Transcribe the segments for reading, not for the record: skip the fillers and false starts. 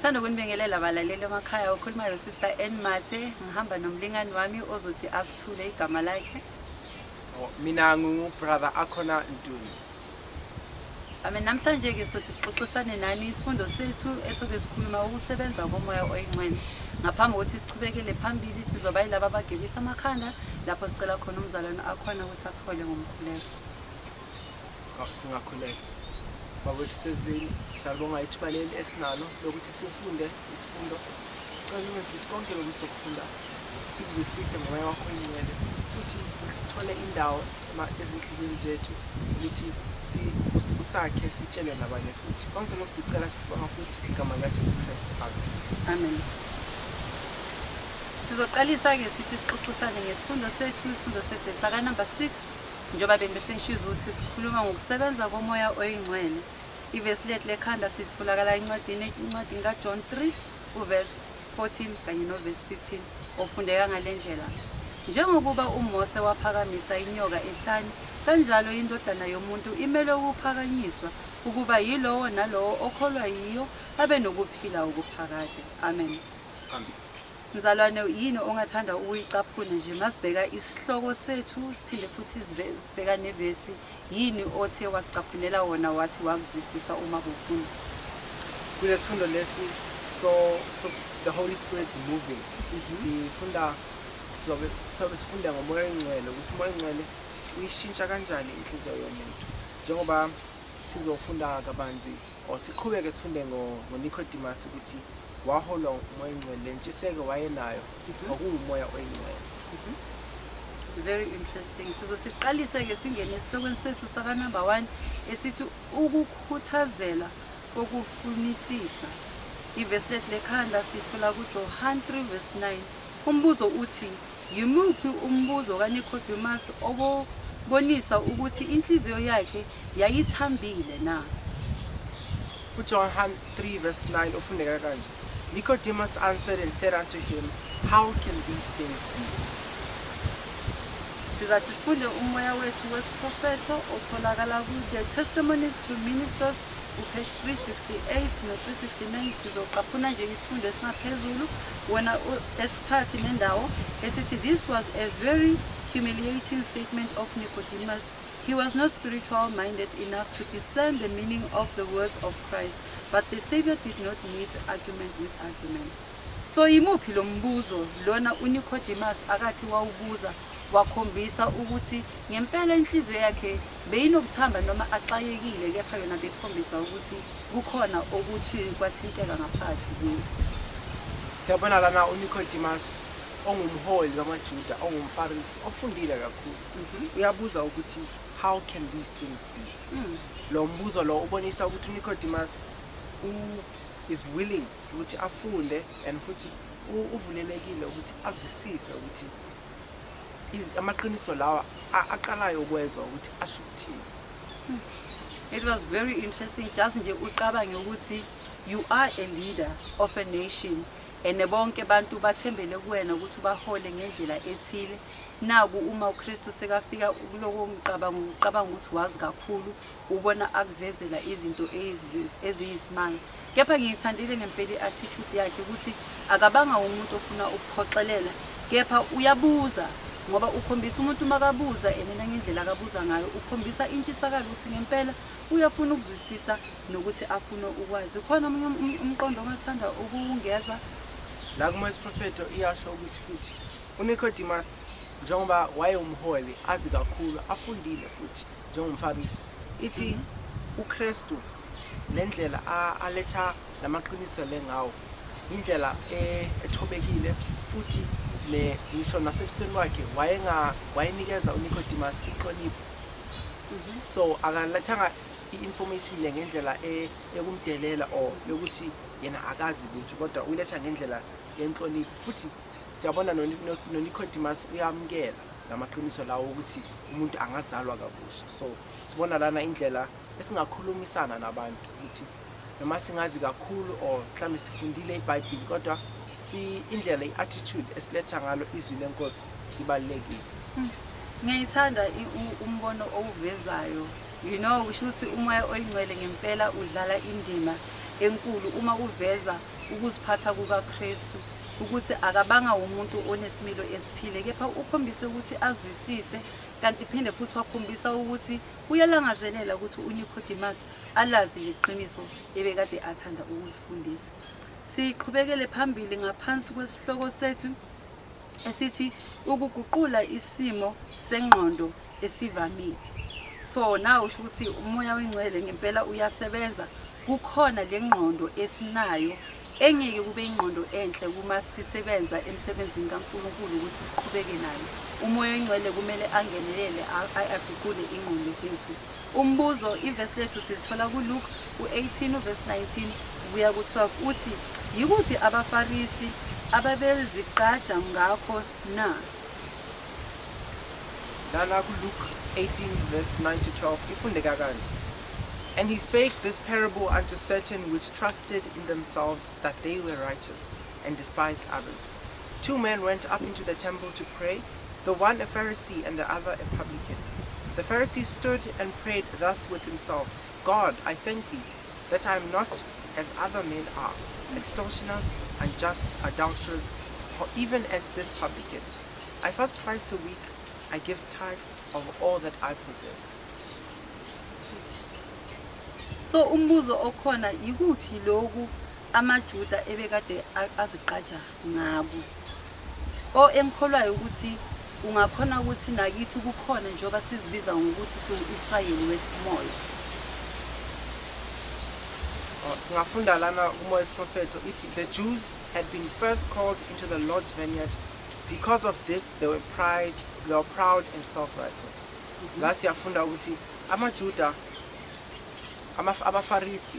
Sithanda ukunibingelela abalaleli emakhaya. Ukhuluma noSister Ann Mathe, ngihamba nomlingani wami ozothi asithule igama lakhe. Mina ngingubrother Akhona Ntuli. Namhlanje ke sothi sixoxisane nani isifundo sethu esobe sikhuluma ukusebenza komoya oyingcwele. Ngaphambi kokuthi sichubekele phambili sizoba yilabo abagebisa amakhanda lapho sicela khona umzalwane Akhona ukuthi asihole ngomkhuleko. Singakhuleka. Babuthi sezibili salibonga ithuba leli esinalo lokuthi sifunde isifundo. Sicela ukuthi konke lokusokufunda sikuzwisise ngomoya wakho oyingcwele futhi thole indawo ezinhlizweni zethu ukuthi usakhe sitshele nabanye futhi konke lokhu sicela sibonga futhi igama likaJesu Kristu. Amen. Sizoqalisa ke sithi sixoxisane ngesifundo sethu saka number 6 njengoba bengisengishiza ukuthi sikhuluma ngokusebenza komoya oyingcwele. Ivesi lethu lekhanda sitholakala incwadi kaJohn 3 uverse 14 kanye noverse 15 ofundeka ngalendlela. Njengokuba uMose waphakamisa inyoka ehlane, kanjalo indodana yomuntu imele ukuphakanyiswa ukuba yilowo nalowo okholwa yiyo abe nokuphila okuphakade. Amen. Amen. Mzalwane, yini ongathanda ukuyicaphuna nje masibheka isihloko sethu siphinde futhi sibheka nevesi, yini othe wasicaphulela wona wathi wakuzwisisa uma kufunda? Kulesifundo lesi so the Holy Spirit's moving. Sifunda ngomoya oyingcwele ukuthi umoya oyingcwele uyishintsha kanjani inhliziyo yomuntu. Njengoba sizofunda kabanzi or siqhubeke sifunde ngoNicodemus ukuthi waholwa umoya oyingcwele, lentshiseko wayenayo okuwumoya oyingcwele. Very interesting. Sizosiqalise ke singene esihlokweni sethu saka number 1 esithi ukukhuthazela kokufunisisa. Ivesi lethu lekhanda sithola kuJohn 3 verse 9. Umbuzo uthi, yimuphi umbuzo kaNicodemus obonisa ukuthi inhliziyo yakhe yayithambile na? John 3 verse 9 ofundeka kanje. Nicodemus answered and said unto him, how can these things be? Sizathi sifunde umoya wethu wesiprofeto otholakala ku-The Testimonies to Ministers page 368 no-369. Sizoqaphuna nje isifundo esingaphezulu wena esiphathi nendawo esithi, this was a very humiliating statement of Nicodemus. He was not spiritual minded enough to discern the meaning of the words of Christ, but the Savior did not need argument with argument. So imuphi lo mbuzo lona uNicodemus akathi wawubuza wakhombisa ukuthi ngempela inhliziyo yakhe beyinokuthamba noma axayekile, kepha yona bekhombisa ukuthi kukhona ukuthi kwathinteka ngaphakathi kuyo. Siyabona lana uNicodemus ongumholi wamaJuda, ongumFarisi, ofundile kakhulu. Uyabuza ukuthi how can these things be? Lo mbuzo lo ubonisa ukuthi uNicodemus is willing ukuthi afunde and futhi uvulelekile ukuthi azwisise ukuthi amaqiniso lawa aqalayo ukwezwa ukuthi asho ukuthini. It was very interesting just nje uqabange ukuthi you are a leader of a nation and bonke abantu bathembele kuwena ukuthi bahole ngendlela ethile. Naku uma uKristu sekafika kuloko uqabanga ukuthi wazi kakhulu, ubona akuvezela izinto eziyisimanga. Kepha ngiyithandile ngempela attitude yakhe ukuthi akabanga umuntu ofuna ukuphoxelela, kepha uyabuza ngoba ukhombisa umuntu makabuza enena ngendlela akabuza ngayo ukhombisa intshisakalo ukuthi ngempela uyafuna ukuzwisisa nokuthi afuna ukwazi. Khona umqondo ongathanda ukungeza la kuMosiprofeto iyasho ukuthi futhi uNicodemus njengoba wayewumholi azi kakhulu, afundile futhi njengomFarisi, ithi uKristu lendlela aletha lamaqiniso lengawo indlela ethobekile futhi ngisho nasebusweni wakhe wayenikeza uNicodemus inhlonipho. So akalethanga i-information le ngendlela ekumdelela or yokuthi yena akazi lutho, kodwa uletha ngendlela yenhlonipho. Futhi siyabona noNicodemus uyamkela lamaqiniso lawo ukuthi umuntu angazalwa kabusha. So sibona lana indlela esingakhulumisana nabantu ukuthi noma singazi kakhulu or mhlawumbe sifundile iBhayibheli, kodwa indlela i-attitude esiletha ngalo izwi lenkosi ibalulekile. Ngiyithanda umbono owezayo. You know, kusho ukuthi umoya oyingcwele ngempela udlala indima enkulu uma uveza ukuziphatha kukaKristu ukuthi akabanga umuntu onesimilo esithile, kepha ukhombise ukuthi azwisise, kanti phinde futhi wakhombisa ukuthi uyalangazelela ukuthi uNicodemus alazi iqiniso ebekade athanda ukulifundisa. Siqhubekele phambili ngaphansi kwesihloko sethu esithi ukuguqula isimo sengqondo esivamile. So nawo usho ukuthi umoya wengcwele ngempela uyasebenza. Kukhona le ngqondo esinayo engeke kube ingqondo enhle kuma sisebenza emsebenzini kaNkulunkulu ukuthi siqhubeke nayo. Umoya wengcwele kumele angenelele aguqule ingqondo zethu. Umbuzo iverse lethu silithola kuLuke 18 verse 19 kuya ku12 uthi yikuphi abaFarisi ababezigqaja ngakho na? Lana Luke 18 verse 9 to 12 ifundeka kanje. And he spake this parable unto certain which trusted in themselves that they were righteous, and despised others. 2 men went up into the temple to pray, the one a Pharisee and the other a publican. The Pharisee stood and prayed thus with himself, God, I thank thee, that I am not as other men are, extortioners, unjust, adulterers, or even as this publican. I fast twice a week, I give tithes of all that I possess. So umbuzo okhona yikuphi lokhu amaJuda ebekade azigqaja ngabo. Engikholwayo ukuthi ungakhona ukuthi nakithi kukhona njengoba sizibiza ngokuthi siyiSrayeli wesimoya. Singafunda lana kuMoya Prophet ithi the Jews had been first called into the Lord's vineyard. Because of this they were proud and self-righteous. La siyafunda ukuthi amaJuda abaFarisi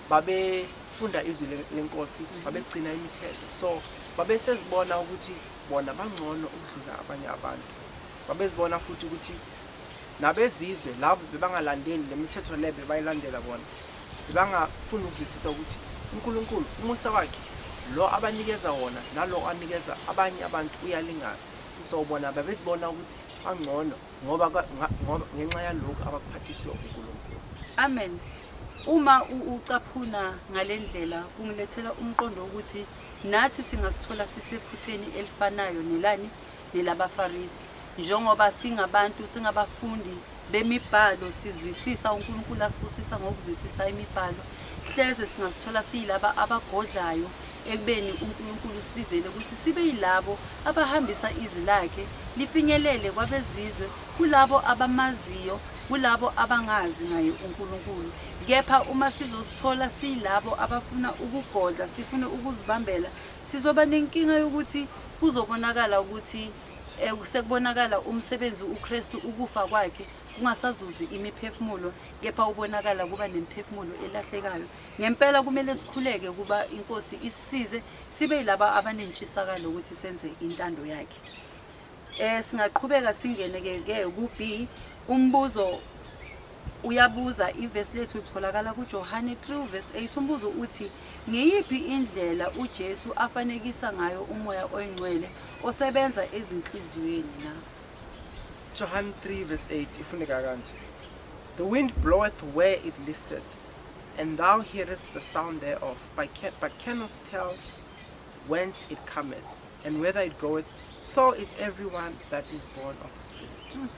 babefunda izwi lenkosi, babegcina imithetho. So babesezibona ukuthi bona bangcono ukudlula abanye abantu. Babezibona futhi ukuthi nabezizwe labo bebangalandeli lemithetho lebe bayilandela bona. Bangafuna ukuzwisisa ukuthi uNkulunkulu umusa wakhe lo abanikeza wona nalo anikeza abanye abantu uyalingana. So bona babezibona ukuthi bangcono ngoba ngenxa yalokho abakuphathiswa uNkulunkulu. Amen. Uma ucaphuna ngalendlela kungilethela umqondo ukuthi nathi singasithola sisephutheni elifanayo nelabaFarisi. Njengoba singabantu singabafundi bemibhalo sizwisisa uNkulunkulu asibusisa ngokuzwisisa imibhalo, hleze singasithola siyilaba abagodlayo ekubeni uNkulunkulu sibizele ukuthi sibe yilabo abahambisa izwi lakhe lifinyelele kwabezizwe, kulabo abamaziyo, kulabo abangazi ngaye uNkulunkulu. Kepha uma sizosithola siyilabo abafuna ukugodla, sifuna ukuzibambela, sizoba nenkinga yokuthi kuzobonakala ukuthi sekubonakala umsebenzi uKristu ukufa kwakhe kungasazuzi imiphefumulo, kepha ubonakala kuba nemiphefumulo elahlekayo. Ngempela kumele sikhuleke kuba inkosi isisize sibe yilaba abanentshisakalo ukuthi senze intando yakhe. Singaqhubeka singene ke ku-B. Umbuzo uyabuza iverse lethu litholakala kuJohane 3 verse 8. Umbuzo uthi ngiyiphi indlela uJesu afanekisa ngayo umoya oyingcwele osebenza ezinhliziyweni na? John 3 verse 8 ifundeka kanje. The wind bloweth where it listeth, and thou hearest the sound thereof, but cannot tell whence it cometh, and whither it goeth. So is everyone that is born of the Spirit.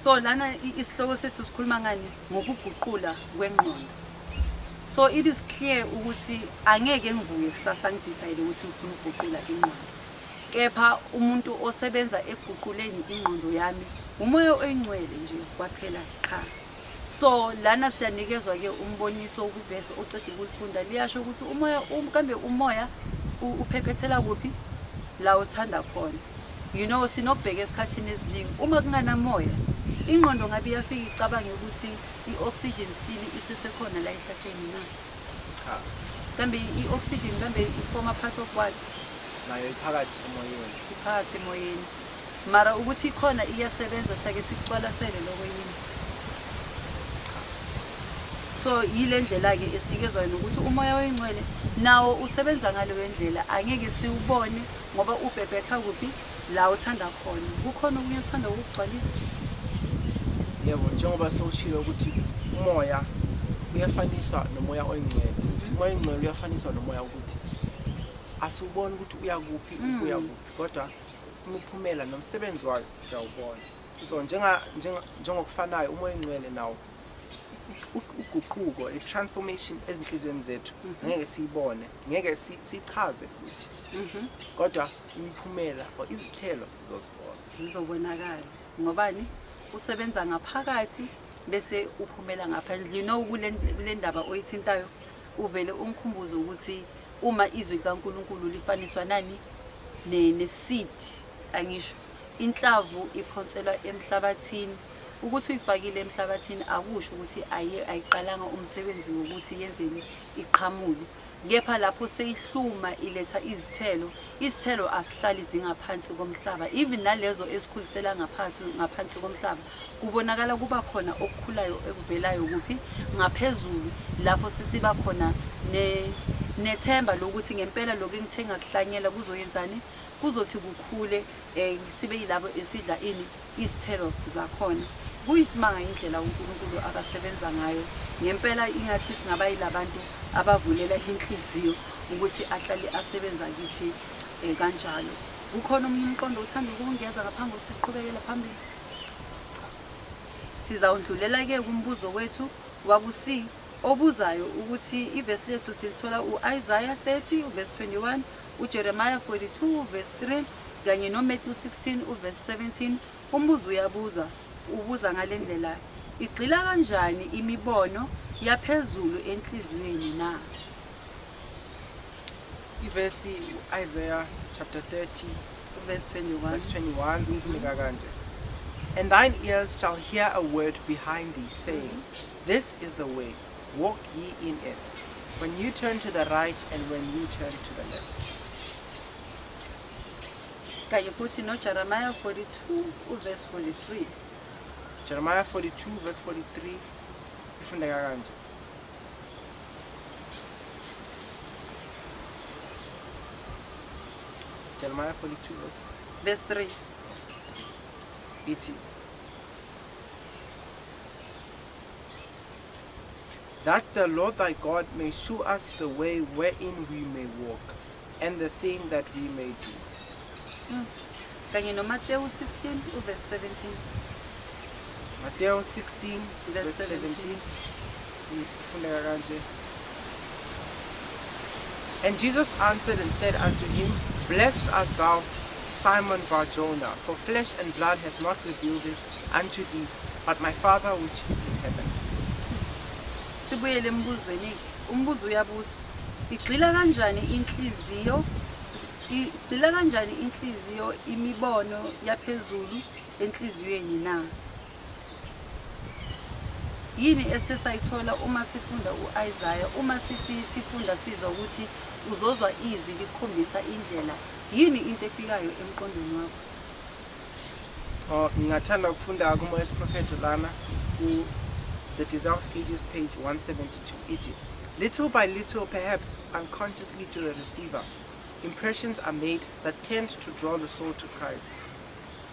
So lana isihloko sethu sikhuluma ngani ngokuguqula kwengqondo. So it is clear ukuthi angeke ngivuye kusasa ngidecide ukuthi ngifuna ukuguqula ingqondo. Kepha umuntu osebenza ekuguquleni ingqondo yami umoya oyingcwele nje kwaphela qha. So lana siyanikezwa ke umboniso ukuvesi ocede ukulifunda liyasho ukuthi umoya kambe umoya uphephethela kuphi la uthanda khona. You know sinokubheka esikhathini eziningi uma kunganamoya ingqondo ngabe iyafika icabange ukuthi ioxygen still isesekhona la ehlahleni na. Cha. Kambe ioxygen kambe ifoma part of what? Nayo iphakathi emoyeni. Iphakathi emoyeni. Mara ukuthi ikhona iyasebenza sake sicwalasele lokho yini. So yile ndlela ke esinikezwa ukuthi umoya oyingcwele nawo usebenza ngaleyo ndlela, angeke siubone ngoba ubhebhetha kuphi la uthanda khona. Kukhona okunye uthanda ukugcwalisa. Yebo, njengoba soshilo ukuthi umoya uyafaniswa nomoya oyingcwele. umoya ongcwele uyafaniswa nomoya ukuthi asiwuboni ukuthi uya kuphi uya kuphi, kodwa imiphumela nomsebenzi wayo siyawubona. So njengokufanayo umoya ongcwele nawo uguquko, i-transformation ezinhlizweni zethu ngeke siyibone, ngeke sichaze futhi, kodwa imiphumela or izithelo zizobonakala. Ngobani? Usebenza ngaphakathi bese uphumela ngaphandle. You know, kule ndaba oyithintayo uvele umkhumbuzo ukuthi uma izwi likaNkulunkulu lifaniswa nani ne-seed, angisho inhlavu iphonselwa emhlabathini, ukuthi uyifakile emhlabathini akusho ukuthi ayiqalanga umsebenzi wokuthi yenzeni iqhamuke, kepha lapho seyihluma iletha izithelo asihlali zingaphansi komhlaba. Even nalezo esikhulisela ngaphansi komhlaba kubonakala kuba khona okukhulayo ekuvelayo kuphi ngaphezulu, lapho sesiba khona nethemba lokuthi ngempela lokho engithenga kuhlanyela kuzoyenzani, kuzothi kukhule, sibe yilabo esidla izithelo zakhona. Kuyisimanga indlela uNkulunkulu akasebenza ngayo. Ngempela ingathi singaba yilabantu abavulela inhliziyo ukuthi ahlale asebenza kithi kanjalo. Kukhona omunye umqondo uthanda ukungeza ngaphambi kokuthi siqhubekele phambili? Sizawundlulela ke kumbuzo wethu wakusi obuzayo ukuthi ivesi lethu silithola u-Isaiah 30 verse 21, uJeremiah 42 verse 3 kanye noMatthew 16 verse 17. Umbuzo ubuza ngale ndlela, igxila kanjani imibono yaphezulu enhliziyweni na? Ivesi Isaiah chapter 30 verse 21 ifika kanje, and thine ears shall hear a word behind thee saying, this is the way, walk ye in it, when you turn to the right and when you turn to the left. Kanye futhi no Jeremiah 42 verse 43. Jeremiah 42 verse 43 ifundeka kanje, Jeremiah 42 verse 3 ithi, that the Lord thy God may shew us the way wherein we may walk, and the thing that we may do. Kanye no Matthew 16 verse 17. Matthew 16 verse 17 ifundeka kanje, and Jesus answered and said unto him, blessed art thou, Simon Bar-Jonah, for flesh and blood hath not revealed it unto thee, but my Father which is in heaven. Sibuyele embuzweni, umbuzo uyabuza, igxila kanjani inhliziyo imibono yaphezulu enhliziyweni na? Yini esesayithola uma sifunda uIsaiah, uma sithi sifunda sizwa ukuthi uzozwa izwi likhombisa indlela, yini into efikayo emqondweni wakho? Ngingathanda ukufunda kuMoya Prophet lana ku The Desire of Ages page 172 ithi, little by little, perhaps unconsciously to the receiver, impressions are made that tend to draw the soul to Christ.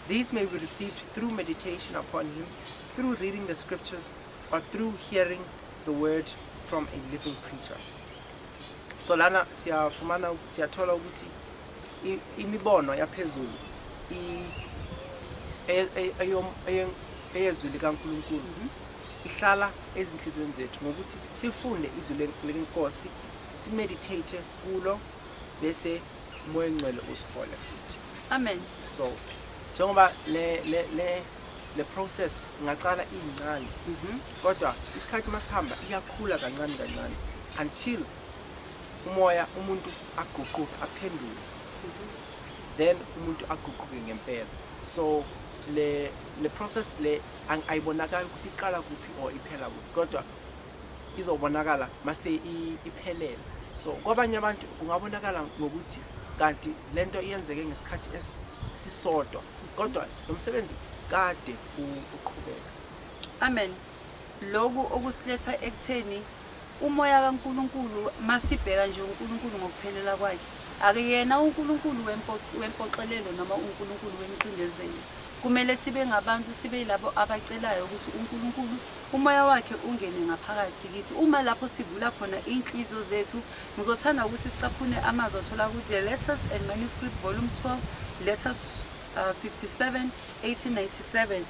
These may be received through meditation upon him, through reading the scriptures, or through hearing the word from a living preacher. So lana siyathola ukuthi imibono yaphezulu eyezwi likaNkulunkulu ihlala ezinhlizweni zethu ngokuthi sifunde izwi lenkosi, simeditate kulo, bese umoya ongcwele usihole futhi. Amen. So njengoba le process ingaqala incane, kodwa isikhathi masihamba iyakhula kancane until umuntu aguquke aphendule, then umuntu aguquke ngempela. So le process le ayibonakala ukuthi iqala kuphi or iphela kuphi, kodwa izobonakala mase iphelele. So kwabanye abantu kungabonakala ngokuthi kanti lento iyenzeke ngesikhathi esisodwa, kodwa nomsebenzi kade uqhubeka. Amen. Lokhu okusiletha ekutheni umoya kaNkulunkulu masibheka nje uNkulunkulu ngokuphelela kwakhe, akuyena uNkulunkulu wempoqelelo noma uNkulunkulu wemicindezelo. kumele sibe ngabantu sibe yilabo abacelayo ukuthi uNkulunkulu umoya wakhe ungene ngaphakathi kithi. Uma lapho sivula khona inhliziyo zethu, ngizothanda ukuthi sicaphune amazwi athola ku The Letters and Manuscript Volume 12, Letters 57, 1897.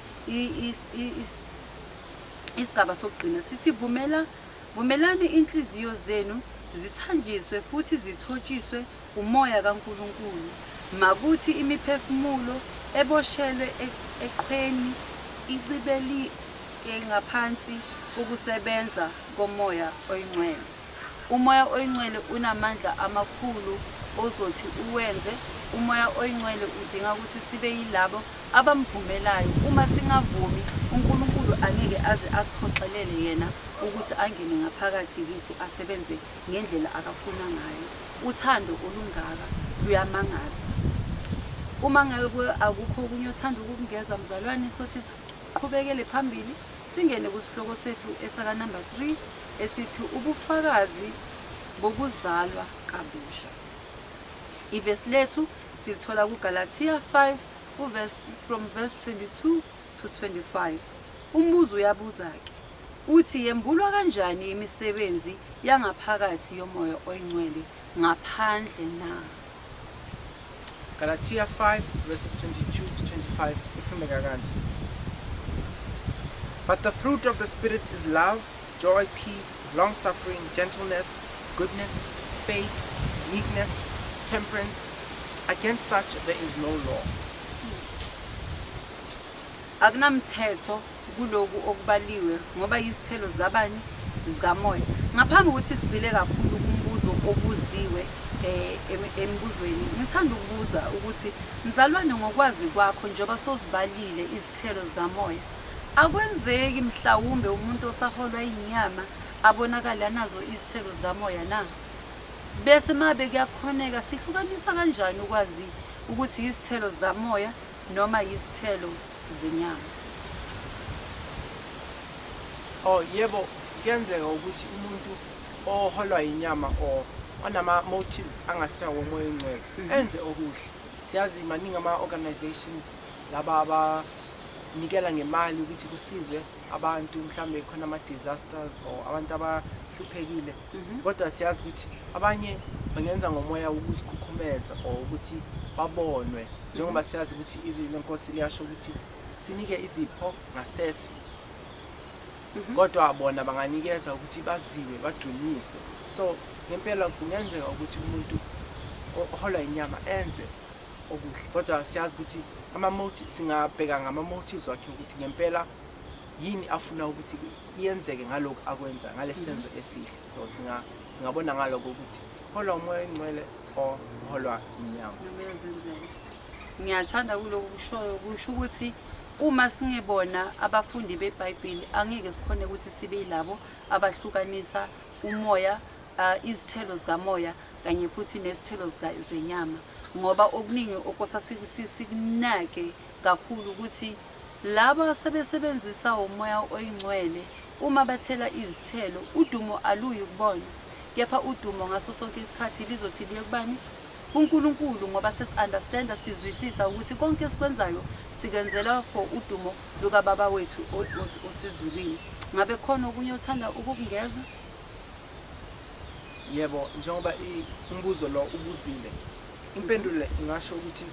Isigaba sokugcina sithi vumelani inhliziyo zenu zithanjiswe futhi zithotshiswe umoya kaNkulunkulu. Makuthi imiphefumulo eboshelwe eqhweni icibeli ngaphansi ukusebenza komoya oyingcwele. Umoya oyingcwele unamandla amakhulu ozothi uwenze. Umoya oyingcwele udinga ukuthi sibe yilabo abamvumelayo. Uma singavumi, uNkulunkulu angeke aze asiphoqelele yena ukuthi angene ngaphakathi kithi asebenze ngendlela akafuna ngayo. Uthando olungaka luyamangaza. Uma ngabe akukho okunye uthanda ukungeza mzalwane, sothi siqhubekele phambili singene kusihloko sethu esaka number 3 esithi ubufakazi bokuzalwa kabusha. Ivesi lethu silithola kuGalatia 5 from verse 22 to 25. Umbuzo uyabuza-ke uthi yembulwa kanjani imisebenzi yangaphakathi yomoya oyingcwele ngaphandle na? Galatia 5 verses 22 to 25 ifundeka kanje. But the fruit of the Spirit is love, joy, peace, long-suffering, gentleness, goodness, faith, meekness, temperance. Against such there is no law. Akunamthetho kuloku okubaliwe ngoba izithelo zikabani zikamoya. Ngaphambi ukuthi sigcile kakhulu kumbuzo obuziwe embuzweni, ngithanda ukubuza ukuthi mzalwane, ngokwazi kwakho njengoba sozibalile izithelo zikamoya, akwenzeki mhlawumbe umuntu osaholwa inyama abonakala nazo izithelo zikamoya na? Bese mabe kuyakhoneka sihlukanisa kanjani ukwazi ukuthi izithelo zikamoya noma izithelo zenyama? Oh yebo, kuyenzeka ukuthi umuntu oholwa inyama or onama motives angasiwa womoya oyingcwele enze okuhle. Siyazi maningi ama organizations laba abanikela ngemali ukuthi kusizwe abantu, mhlambe khona ama disasters or abantu abahluphekile. Kodwa siyazi ukuthi abanye bangenza ngomoya ukuzikhukhumeza or ukuthi babonwe, njengoba siyazi ukuthi izwi lenkosi liyasho ukuthi sinike izipho ngasese. Kodwa bona banganikeza ukuthi baziwe, badunyiswe. So ngempela kungenzeka ukuthi umuntu oholwa inyama enze okuhle, kodwa siyazi ukuthi singabheka ngama motives wakhe ukuthi ngempela yini afuna ukuthi iyenzeke ngalokho akwenza, ngalesenzo esihle. So singabona ngalokho ukuthi holwa umoya oyingcwele or holwa inyama. Ngiyathanda kuloko kushoyo, kusho ukuthi uma singebona abafundi beBhayibheli angeke sikhone ukuthi sibe yilabo abahlukanisa umoya, izithelo zikamoya kanye futhi nezithelo zenyama, ngoba okuningi okosa sikunake kakhulu ukuthi laba sebesebenzisa umoya oyingcwele uma bathela izithelo udumo aluyi kubona, kepha udumo ngaso sonke isikhathi lizothi liye kubani? kuNkulunkulu, ngoba sesi-understanda, sizwisisa ukuthi konke esikwenzayo sikenzela for udumo luka baba wethu osezulwini. Ngabe khona okunye uthanda ukungeza? Yebo, njengoba umbuzo lo ubuzile, impendulo ingasho ukuthi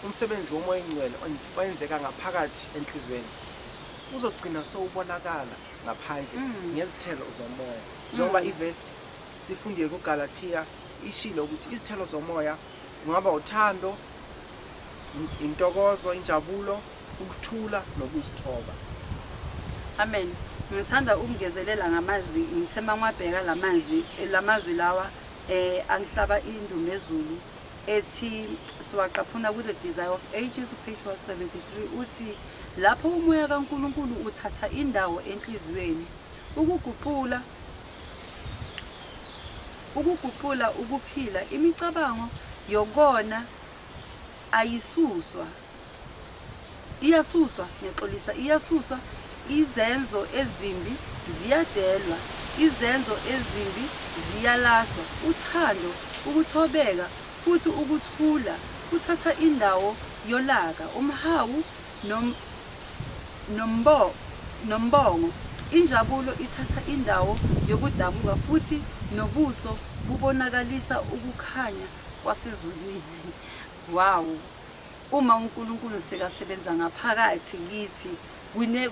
umsebenzi womoya oyingcwele oyenzeka ngaphakathi enhlizweni uzogcina sowubonakala ngaphandle ngezithelo zomoya. Njengoba ivesi sifundiye kuGalatia ishilo ukuthi izithelo zomoya kungaba uthando, intokozo, injabulo, ukuthula nokuzithoba. Amen. Ngithanda ukungezelela ngamazwi, ngithema ngwabheka lamazwi lawa angihlaba indumo ezulu ethi siwaqaphuna ku The Desire of Ages page 173 uthi lapho umoya kaNkulunkulu uthatha indawo enhliziyweni ukuguqula ukuphila imicabango yokona iyasuswa izenzo ezimbi ziyadelwa, izenzo ezimbi ziyalahlwa, uthando, ukuthobeka futhi ukuthula kuthatha indawo yolaka, umhawu nombongo. Injabulo ithatha indawo yokudabuka futhi nobuso bubonakalisa ukukhanya kwasezulwini. Wow. Uma uNkulunkulu sekasebenza ngaphakathi kithi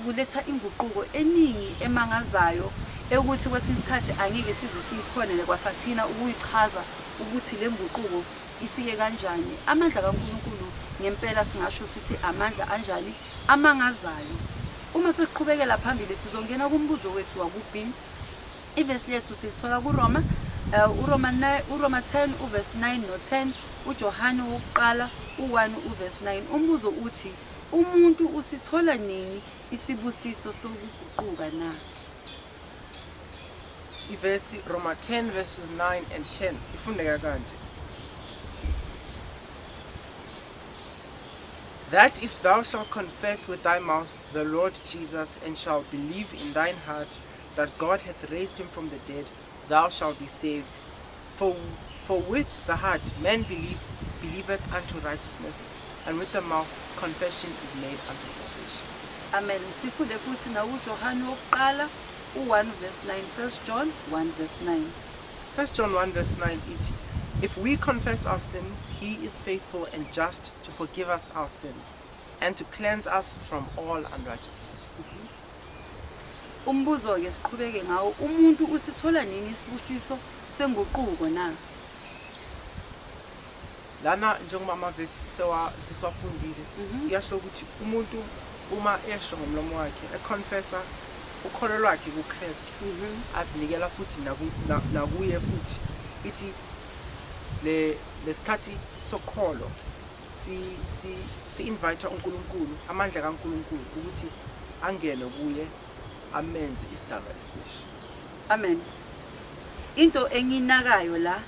kuletha inguquko eningi emangazayo ukuthi kwesinye isikhathi angeke size sikhona lekwasathina ukuyichaza ukuthi le nguquko ifike kanjani. Amandla kaNkulunkulu ngempela singasho sithi amandla anjani amangazayo. Uma siqhubekela phambili sizongena kumbuzo wethu waku-B. Ivesi lethu silithola kuRoma uRoma 10 uverse 9 no-10, uJohane wokuqala 1 uverse 9. Umbuzo uthi umuntu usithola nini isibusiso sokuguquka na? Ivesi Roma 10 verses 9 and 10 ifundeka kanje. That if thou shalt confess with thy mouth the Lord Jesus, and shalt believe in thine heart that God hath raised him from the dead, thou shalt be saved. For with the heart man believeth unto righteousness, and with the mouth confession is made unto salvation. Amen. Sifunde futhi na uJohane wokuqala 1 verse 9. 1 John 1 verse 9. 1 John 1 verse 9 it, if we confess our sins, he is faithful and just to forgive us our sins and to cleanse us from all unrighteousness. Umbuzo ke siqhubeke ngawo, umuntu usithola nini isibusiso senguquko na? Lana njengoba amavesi siswafundile iyasho ukuthi umuntu uma esho ngomlomo wakhe econfessa ukholo lwakhe kuKristu azinikela futhi nakuye futhi ithi lesikhathi sokholo si invite uNkulunkulu, amandla kaNkulunkulu ukuthi angene kuye amenze isidalwa esisha. Amen. Into enginakayo la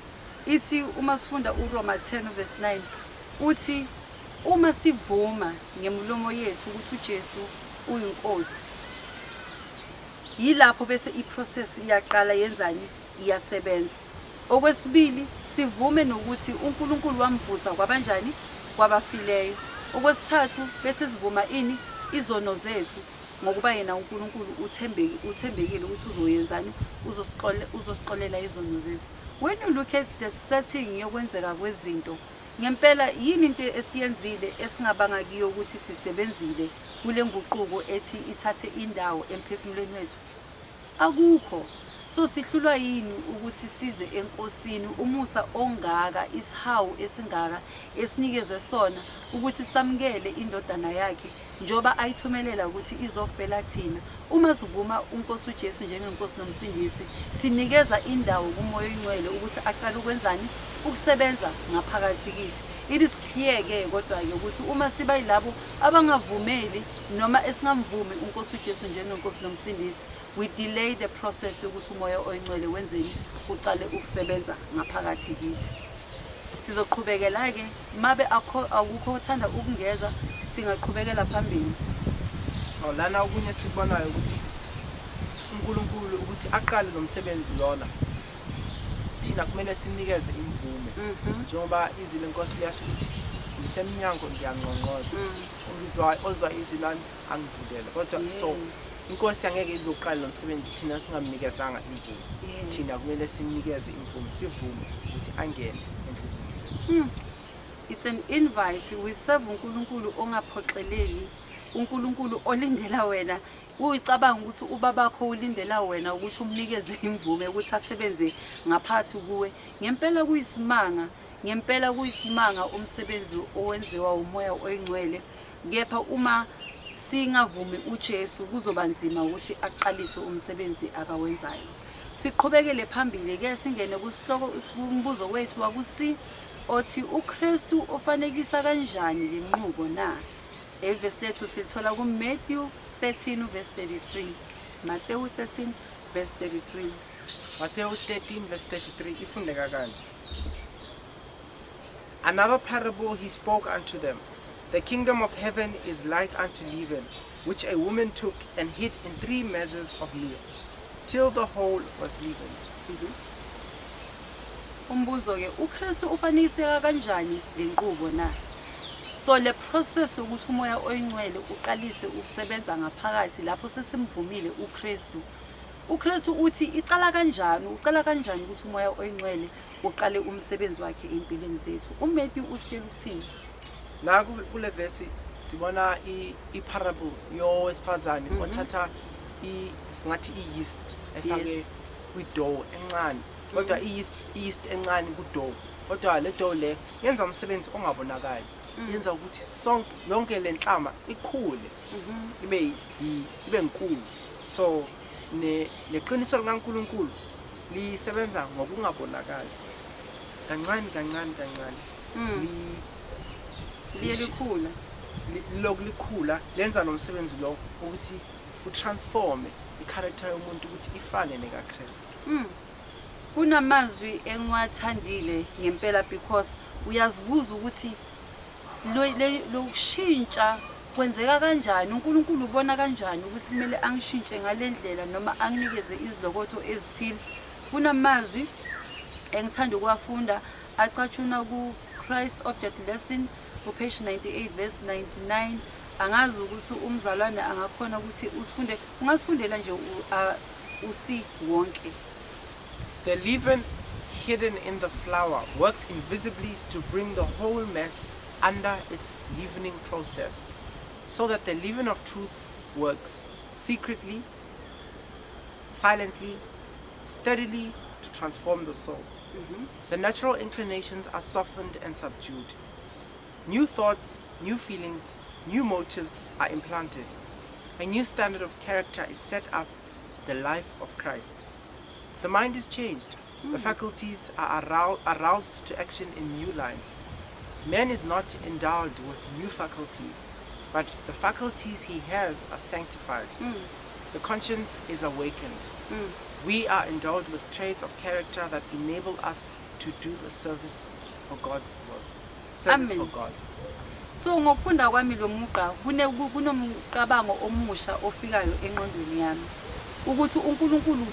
ithi uma sifunda uRoma 10 verse 9 uthi uma sivuma ngemlomo yethu ukuthi uJesu uyinkosi, yilapho bese iprocess iyaqala yenzani, iyasebenza. Okwesibili sivume nokuthi uNkulunkulu wamvusa kwabanjani, kwabafileyo. Okwesithathu bese sivuma ini, izono zethu, ngokuba yena uNkulunkulu uthembekile ukuthi uzoyenzani, uzosiqolela izono zethu. When you look at the setting yokwenzeka kwezinto, ngempela yini into esiyenzile esingabanga kiyo ukuthi sisebenzile kule nguquko ethi ithathe indawo emphefumulweni wethu? Akukho. So sihlulwa yini ukuthi size enkosini umusa ongaka, isihawu esingaka esinikezwe sona ukuthi samukele indodana yakhe njoba ayithumelela ukuthi izofela thina? Uma sivuma uNkosi uJesu njengenkosi nomsindisi, sinikeza indawo kuMoya oNgcwele ukuthi aqale ukwenzani, ukusebenza ngaphakathi kithi. It is clear ke kodwa ke ukuthi uma siba yilabo abangavumeli noma esingamvumi uNkosi uJesu njengenkosi nomsindisi, we delay the process yokuthi uMoya oNgcwele wenzeni, uqale ukusebenza ngaphakathi kithi. Sizoqhubekela ke mabe akukho othanda ukungeza, singaqhubekela phambili. Lana okunye sikubonayo ukuthi uNkulunkulu ukuthi aqale nomsebenzi lona, thina kumele sinikeze imvume. Njengoba izwi lenkosi liyasho ukuthi ngisemnyango ngiyangqongqoza, ozwa izwi lami angivulele. Kodwa so inkosi angeke izoqala nomsebenzi thina singamnikezanga imvume. Thina kumele sinikeze imvume, sivume ukuthi angene enhliziyweni zethu. It's an invite. We serve uNkulunkulu ongaphoxeleli, uNkulunkulu olindela wena. Uyicabanga ukuthi ubabakho ulindela wena ukuthi umnikeze imvume ukuthi asebenze ngaphathi kuwe. Ngempela kuyisimanga umsebenzi owenziwa uMoya oNgcwele. Kepha uma singavumi uJesu kuzoba nzima ukuthi aqalise umsebenzi akawenzayo. Siqhubekele phambili ke singene kusihloko umbuzo wethu wakusi othi uKristu ofanekisa kanjani lenqubo na? Evesi lethu silithola kuMatthew 13 verse 33. Matthew 13 verse 33. Matthew 13 verse 33 ifundeka kanje. Another parable he spoke unto them. The kingdom of heaven is like unto leaven, which a woman took and hid in 3 measures of meal, till the whole was leavened. Umbuzo ke uKristu ufanekiseka kanjani lenqubo na? So le process ukuthi umoya oyingcwele uqalise ukusebenza ngaphakathi lapho sesimvumile uKristu. uKristu uthi iqala kanjani, ucala kanjani ukuthi umoya oyingcwele uqale umsebenzi wakhe empilweni zethu. uMatthew usitshela ukuthini? La kule verse sibona i-parable yowesifazane othatha singathi i-yeast efake kwi-dough encane, kodwa i-yeast encane ku-dough, kodwa le dough le yenza umsebenzi ongabonakali. Yenza ukuthi yonke le nhlama ikhule ibe nkulu. So neqiniso likaNkulunkulu lisebenza ngokungabonakali, kancane likhula, likhula lenza nomsebenzi lo ukuthi utransforme i-character yomuntu ukuthi ifane nekaKristu. Kunamazwi engiwathandile ngempela because uyazibuza ukuthi lo kushintsha kwenzeka kanjani, uNkulunkulu ubona kanjani ukuthi kumele angishintshe ngalendlela noma anginikeze izilokotho ezithile. Kunamazwi engithanda ukuwafunda acashuna ku Christ Object Lesson page 98 verse 99. Angazi ukuthi umzalwane angakhona ukuthi ungasifundela nje usi wonke. The leaven hidden in the flour works invisibly to bring the whole mess under its leavening process, so that the leaven of truth works secretly, silently, steadily to transform the soul. The natural inclinations are softened and subdued. New thoughts, new feelings, new motives are implanted. A new standard of character is set up, the life of Christ. The mind is changed. The faculties are aroused to action in new lines. Man is not endowed with new faculties, but the faculties he has are sanctified. The conscience is awakened. We are endowed with traits of character that enable us to do the service for God's work. Service for God. So ngokufunda kwami lo muqa kunomcabango omusha ofikayo engqondweni yami ukuthi uNkulunkulu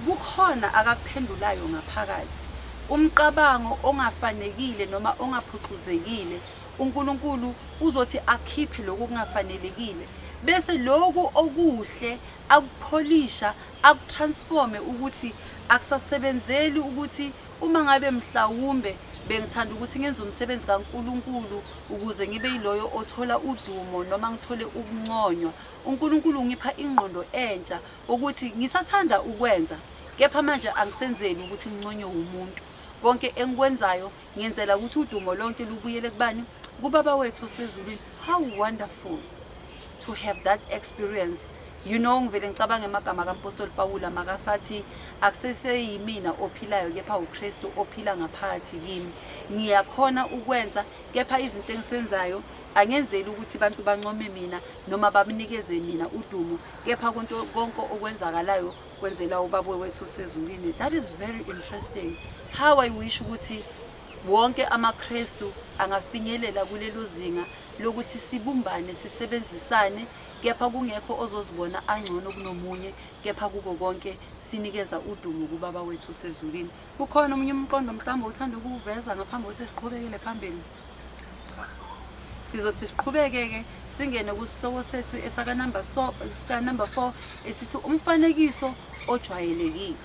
kukhona akaphendulayo ngaphakathi. Umcabango ongafanekile noma ongaphucuzekile, uNkulunkulu uzothi akhiphe lokho kungafanelekile, bese lokho okuhle akupholisha, akutransforme ukuthi akusasebenzeli ukuthi uma ngabe mhlawumbe bengithanda ukuthi ngenze umsebenzi kaNkulunkulu ukuze ngibe yiloyo othola udumo noma ngithole ukunconywa. uNkulunkulu ungipha ingqondo entsha ukuthi ngisathanda ukwenza, kepha manje angisenzeli ukuthi nginconywe umuntu. Konke engikwenzayo ngiyenzela ukuthi udumo lonke lubuyele kubani? Kubaba wethu osezulwini. How wonderful to have that experience. You know, ngivele ngicabanga emagama kaMpostoli Pawula makasathi akuseseyimina ophilayo kepha uKristu ophila ngaphakathi kimi. Ngiyakhona ukwenza kepha izinto engisenzayo angenzeli ukuthi abantu bancome mina noma babunikeze mina udumo, kepha konke okwenzakalayo kwenzela ubaba wethu osezulwini. That is very interesting. How I wish ukuthi wonke amaKristu angafinyelela kulelo zinga lokuthi sibumbane, sisebenzisane, kepha kungekho ozozibona angcono kunomunye, kepha kuko konke sinikeza udumo kubaba wethu osezulwini. Kukhona umunye umqondo mhlawumbe uthanda ukuveza ngaphambi kokuthi siqhubekele phambili? Sizothi siqhubeke singene kusihloko sethu esaka number 4 esithi umfanekiso ojwayelekile.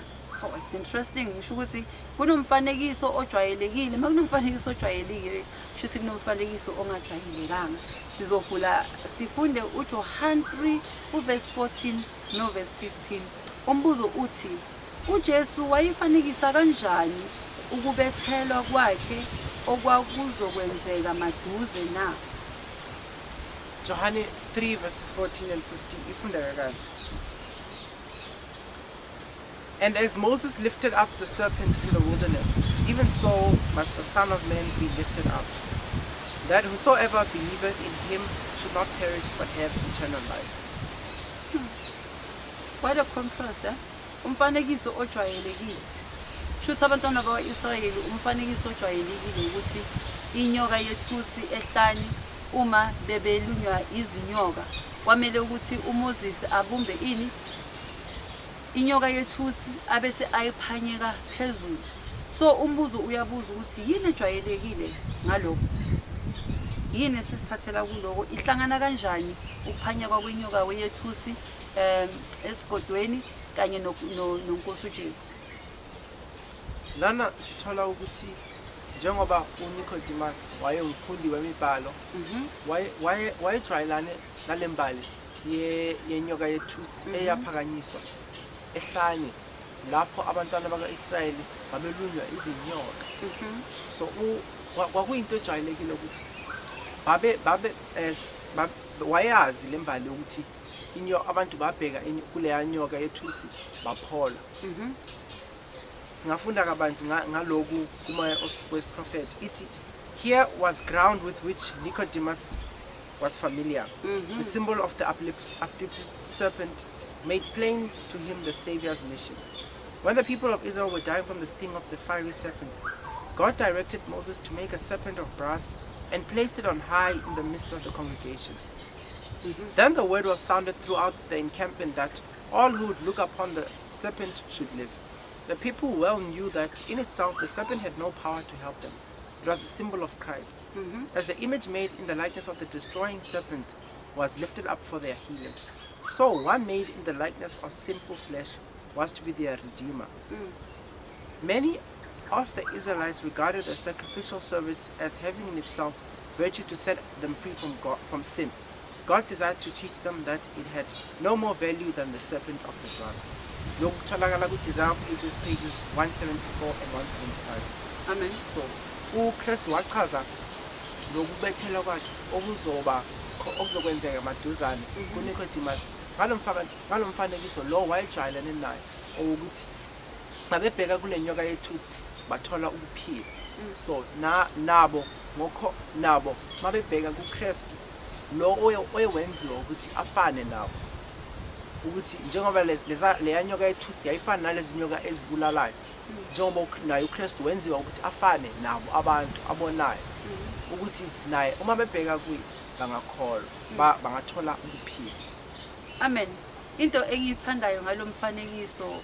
So it's interesting ngisho ukuthi kunomfanekiso ojwayelekile, makunomfanekiso ojwayelekile kusho ukuthi kunomfanekiso ongajwayelekanga. Sizovula sifunde uJohn 3 uverse 14 no verse 15. Umbuzo uthi uJesu wayifanekisa kanjani ukubethelwa kwakhe okwakuzokwenzeka maduze na? John 3 verses 14 and 15 ifunda kanje. And as Moses lifted up the serpent in the wilderness, even so must the Son of Man be lifted up, that whosoever believeth in him should not perish but have eternal life. What a contrast, eh? Umfanekiso ojwayelekile. Shuthi abantwana bakwa-Israyeli umfanekiso ojwayelekile ukuthi inyoka yethusi ehlani uma bebelunywa izinyoka kwamele ukuthi uMoses abumbe ini inyoka yethusi abese ayiphanyeka phezulu. So umbuzo uyabuza ukuthi yini ejwayelekile ngalokho? yini esisithathela kuloko ihlangana kanjani ukuphanya kwakwenyoka weyethusi esigodweni kanye noNkosi uJesu. Lana sithola ukuthi njengoba uNicodemus wayengumfundi wemibhalo wayejwayelane nalembali yenyoka yethusi eyaphakanyiswa ehlane lapho abantwana baka-Israyeli babelunywa izinyoka. So kwakuyinto ejwayelekile ukuthi wayazi lembali ukuthi abantu babheka kuleya nyoka yethusi baphola. Singafunda kabanzi ngaloku kumoya wesiprofeti ithi, here was ground with which Nicodemus was familiar. The symbol of the uplifted serpent made plain to him the Savior's mission. When the people of Israel were dying from the sting of the fiery serpents, God directed Moses to make a serpent of brass and placed it on high in the midst of the congregation. Then the word was sounded throughout the encampment that all who would look upon the serpent should live. The people well knew that in itself the serpent had no power to help them. It was a symbol of Christ, as the image made in the likeness of the destroying serpent was lifted up for their healing. So one made in the likeness of sinful flesh was to be their redeemer. Many of the Israelites regarded the sacrificial service as having in itself virtue to set them free from sin. God desired to teach them that it had no more value than the serpent of the brass. Look, Desire of Ages, pages 174 and 175. Amen. So, uKristu wachaza lokubethela kwakhe okuzokwenzeka maduzane kuNicodemus ngalomfanekiso lo wayejwayelene naye ukuthi babebheka kule nyoka yethusi bathola ukuphila. So nabo mabebheka kuKristu lo oyewenziwa ukuthi afane nabo, ukuthi njengoba leya nyoka yethusi yayifana nalezi nyoka ezibulalayo, njengoba naye uKristu wenziwa ukuthi afane nabo abantu abonayo, ukuthi naye uma bebheka kuye bangakholwa bangathola ukuphila. Amen. Into engiyithandayo ngalomfanekiso,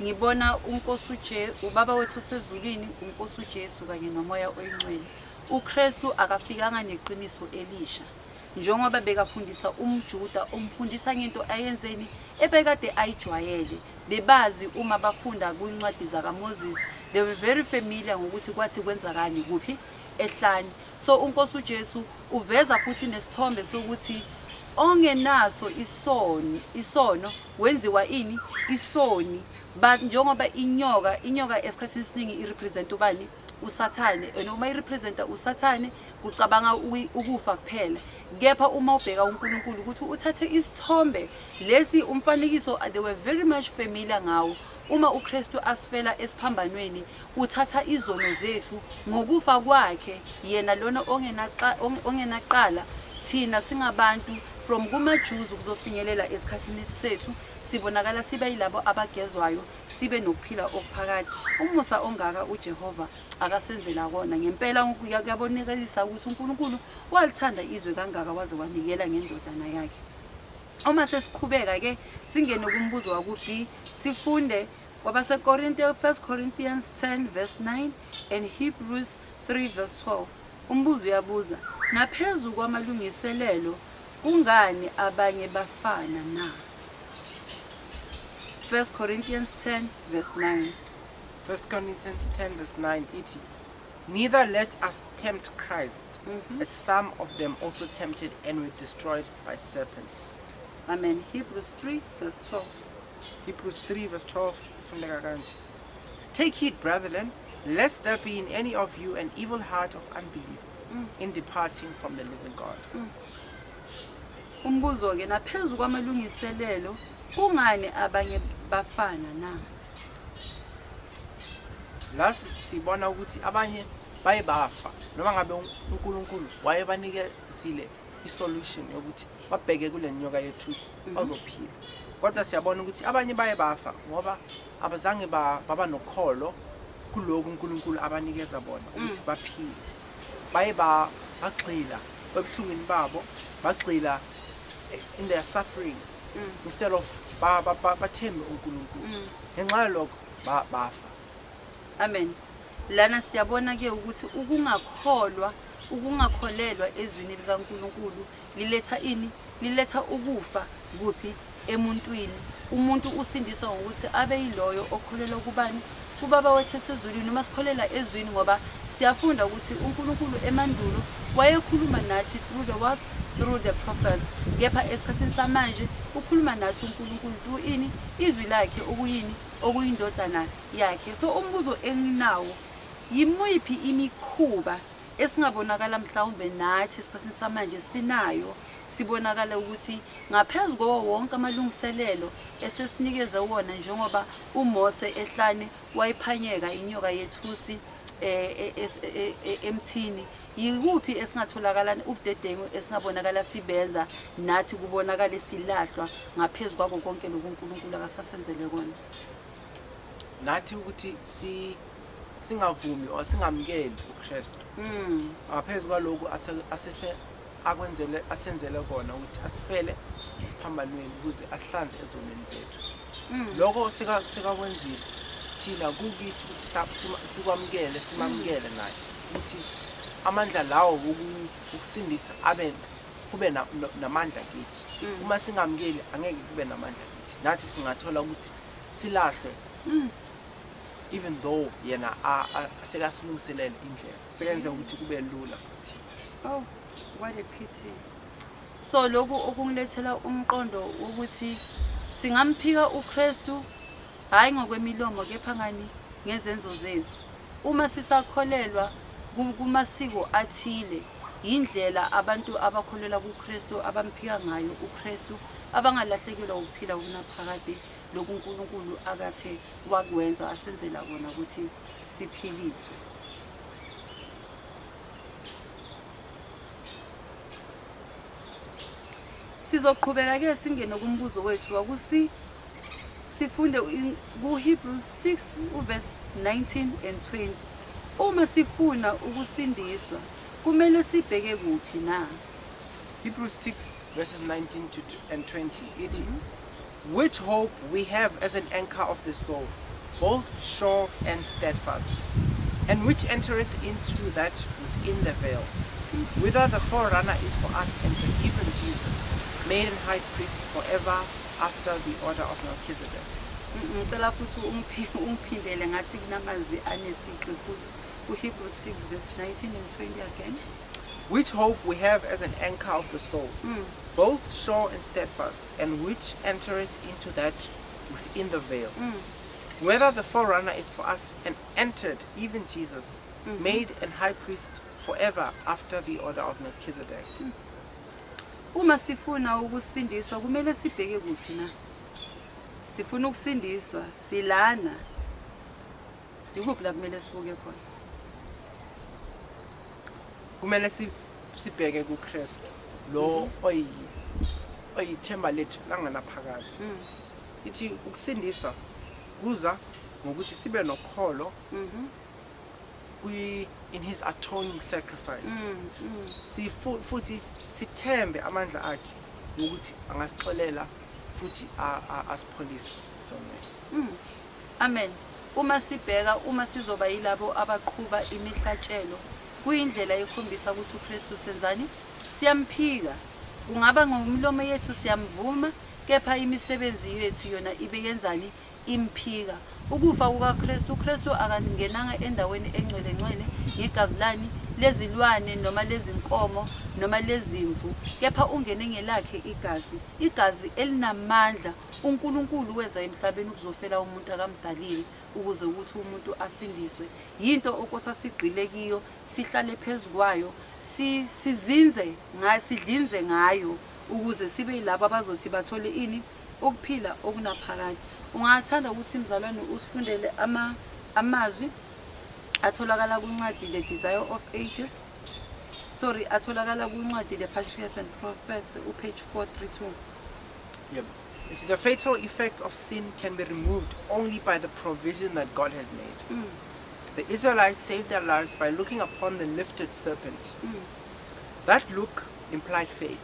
ngibona uNkosi ubaba wethu osezulwini, uNkosi uJesu kanye nomoya oyingcwele. uKristu akafikanga neqiniso elisha, njengoba bekafundisa umJuda, umfundisa ngento ayenzeni ebekade ayijwayele. Bebazi uma bafunda kwincwadi zakaMoses, they were very familiar ngokuthi kwathi kwenzakani kuphi ehlane. So uNkosi uJesu uveza futhi nesithombe sokuthi ongenaso isono wenziwa ini isoni. But njengoba inyoka esikhathini esiningi irepresent ubani? Usathane. Noma irepresenta usathane kucabanga ukufa kuphela. Kepha uma ubheka uNkulunkulu ukuthi uthathe isithombe lesi umfanekiso, they were very much familiar ngawo. Uma uKristu asifela esiphambanweni, uthatha izono zethu ngokufa kwakhe, yena lona ongenaqala. Thina singabantu from kumaJuzu kuzofinyelela esikhathini sethu sibonakala sibe yilabo abagezwayo, sibe nokuphila okuphakathi. Umusa ongaka uJehova akasenzela kona. Ngempela kuyabonakalisa ukuthi uNkulunkulu walithanda izwe kangaka waze wanikela ngendodana yakhe. Uma sesiqhubeka ke singene kumbuzo wakuB, sifunde kwabaseKorinte 1 Corinthians 10 verse 9 and Hebrews 3 verse 12. Umbuzo uyabuza, naphezu kwamalungiselelo kungani abanye bafana na? 1 Corinthians 10 verse 9. 1 Corinthians 10 verse 9 ithi, neither let us tempt Christ, as some of them also tempted and were destroyed by serpents. Amen. Hebrews 3 verse 12. Hebrews 3 verse 12. Take heed, brethren, lest there be in any of you an evil heart of unbelief in departing from the living God. Umbuzo ke, naphezu kwamalungiselelo kungani abanye bafana na? La sibona ukuthi abanye baye bafa noma ngabe uNkulunkulu wayebanikezile isolution yokuthi babheke kule nyoka yethusi bazophila. Kodwa siyabona ukuthi abanye baye bafa ngoba abazange baba nokholo kuloko uNkulunkulu abanikeza bona ukuthi baphile. Baye bagxila ebuhlungwini babo, bagxila in their suffering instead of bathembe uNkulunkulu. Ngenxa yalokho bafa. Amen. Lana siyabona ke ukuthi ukungakholwa ukungakholelwa ezwini likaNkulunkulu liletha ini? Liletha ukufa kuphi? Emuntwini. Umuntu usindiswa ngokuthi abe yiloyo okholelwa kubani? Kubaba wethu esezulwini. Noma sikholela ezwini ngoba siyafunda ukuthi uNkulunkulu emandulo wayekhuluma nathi through the what? Through the prophets. Kepha esikhathini samanje ukhuluma nathi uNkulunkulu through ini? Izwi lakhe okuyini? Okuyindodana yakhe. So umbuzo enginawo, yimiphi imikhuba esingabonakala mhlawumbe nathi esikhathini samanje sinayo, sibonakala ukuthi ngaphezulu kwawo wonke amalungiselelo esesinikeze wona, njengoba uMose ehlane wayiphanyeka inyoka yethusi emthini, yikuphi esingatholakala ubudedengu esingabonakala sibenza nathi kubonakala silahlwa ngaphezulu kwako konke lokhu uNkulunkulu akasasenzele kona? Nathi ukuthi singavumi or singamkeli uKristu ngaphezulu kwalokhu asenzele kona ukuthi asifele esiphambanweni ukuze asihlanze ezonweni zethu. Lokho sikakwenzile thina kukithi ukuthi sikwamkele, simamkele naye ukuthi amandla lawo ukusindisa kube namandla kithi. Uma singamkeli angeke kube namandla kithi. Nathi singathola ukuthi silahlwe even though yena sekasilungiselele indlela, sekenze ukuthi kube lula futhi. Oh, what a pity. So lokhu okungilethela umqondo ukuthi singamphika uKristu hayi ngokwemilomo kepha ngani ngezenzo zethu. Uma sisakholelwa kumasiko athile, indlela abantu abakholelwa kuKristu abamphika ngayo uKristu, abangalahlekelwa ukuphila kunaphakade lokhu uNkulunkulu akathe wakwenza asenzela kona ukuthi siphiliswe. Sizoqhubeka ke singene kumbuzo wethu akusi sifunde kuHebrews 6 verse 19 and 20. Uma sifuna ukusindiswa kumele sibheke kuphi na? Hebrews 6 verses 19 and 20 ithi, which hope we have as an anchor of the soul, both sure and steadfast, and which entereth into that within the veil, whither the forerunner is for us entered, even Jesus, made an high priest forever after the order of Melchizedek. Ngicela futhi ungiphindele ngathi kunamazwi anesiqi futhi kuHebrews 6 verse 19 and 20 again. Which hope we have as an anchor of the soul, both sure and steadfast, and which entereth into that within the veil, whether the forerunner is for us and entered, even Jesus, made an high priest forever after the order of Melchizedek. Uma sifuna ukusindiswa kumele sibheke kuphi na? Sifuna ukusindiswa silana. Yikuphi la kumele sibuke khona? Kumele sibheke kuKristu lo oyithemba lethu langanaphakade. Ithi ukusindisa kuza ngokuthi sibe nokholo in his atoning sacrifice. Futhi sithembe amandla akhe ukuthi angasixolela futhi asipholise sonke. Amen. Uma sizoba yilabo abaqhuba imihlatshelo, kuyindlela ekhombisa ukuthi uKristu senzani? Siyamphika. Kungaba ngomlomo yethu siyamvuma, kepha imisebenzi yethu yona ibe yenzani? Imphika. Ukufa kukaKristu, uKristu akangenanga endaweni engcwele ngegazi lani lezilwane noma lezinkomo noma lezimvu, kepha ungene ngelakhe igazi elinamandla uNkulunkulu weza emhlabeni ukuzofela umuntu akamdalile ukuze ukuthi umuntu asindiswe. Yinto okosasigqile kiyo, sihlale phezukwayo, sidlinze ngayo ukuze sibe yilabo abazothi bathole ini? Ukuphila okunaphakade. Ungathanda ukuthi mzalwane usifundele amazwi atholakala kwincwadi The Desire of Ages. Atholakala kwincwadi The Patriarchs and Prophets, page 432. Yep. You see, the fatal effects of sin can be removed only by the provision that God has made. The Israelites saved their lives by looking upon the lifted serpent. That look implied faith.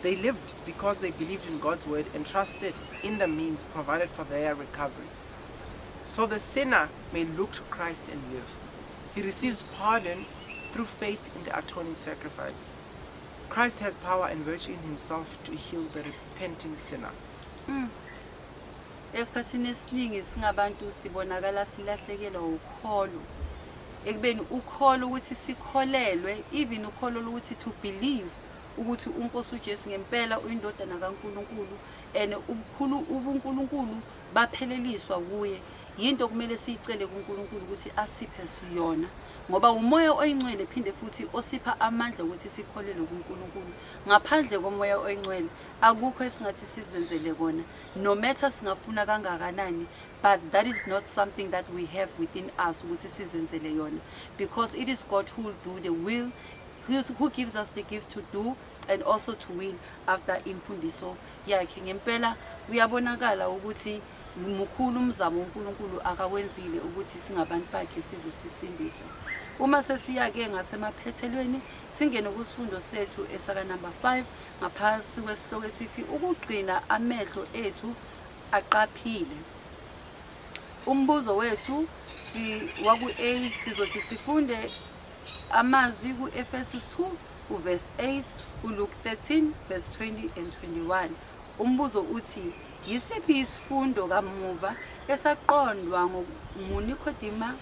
They lived because they believed in God's word and trusted in the means provided for their recovery. So the sinner may look to Christ and live. He receives pardon through faith in the atoning sacrifice. Christ has power and virtue in himself to heal the repenting sinner. Esikhathini esiningi singabantu sibonakala silahlekelwa ukholo. Ekubeni ukholo ukuthi sikholelwe, even ukholo ukuthi to believe ukuthi uNkosi uJesu ngempela uyindodana kaNkulunkulu and ubuNkulunkulu bapheleliswa kuye. Yinto kumele siyicele kuNkulunkulu ukuthi asiphe yona, ngoba umoya oyingcwele phinde futhi osipha amandla ukuthi sikholelwe kuNkulunkulu. Ngaphandle komoya oyingcwele akukho esingathi sizenzele kona, no matter singafuna kangakanani, but that is not something that we have within us ukuthi sizenzele yona, because it is God who will do the will, who gives us the gift to do and also to will after imfundiso yakhe. Ngempela kuyabonakala ukuthi mukhulu umzamo uNkulunkulu akawenzile ukuthi singabantu bakhe size sisindiswe. Uma sesiya-ke ngasemaphethelweni singene kusifundo sethu esaka number 5 ngaphasi kwesihloko esithi ukugcina amehlo ethu aqaphile. Umbuzo wethu waku-A sizothi sifunde amazwi ku-Efesu 2 verse 8 uLuke 13 verse 20 and 21. Umbuzo uthi yisiphi isifundo kamuva esaqondwa nguNikodima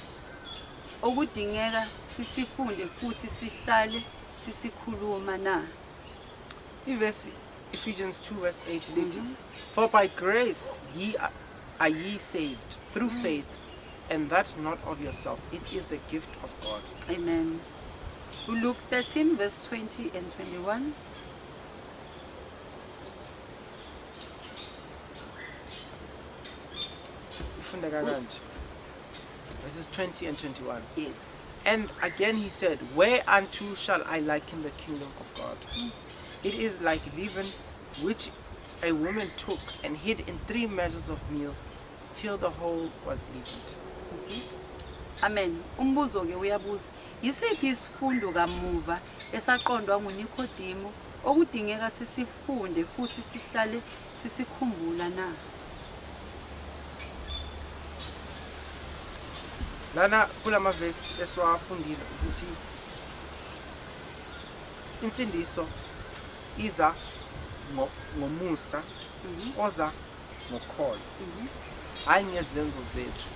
okudingeka sisifunde futhi sihlale sisikhuluma na? Ephesians 2 verse 8 lithi, for by grace are ye saved through faith, and that not of yourself, it is the gift of God. Amen. Luke 13 verse 20 and 21. Verses 20 and 21. Yes. And again he said, whereunto shall I liken the kingdom of God? It is like leaven, which a woman took and hid in 3 measures of meal, till the whole was leavened. Amen. Umbuzo ke uyabuza, yisiphi isifundo kamuva esaqondwa nguNikodimo okudingeka sisifunde futhi sihlale sisikhumbula na? Lana kulama verse esiwafundile ukuthi insindiso iza ngomusa oza ngokholo, hayi ngezenzo zethu.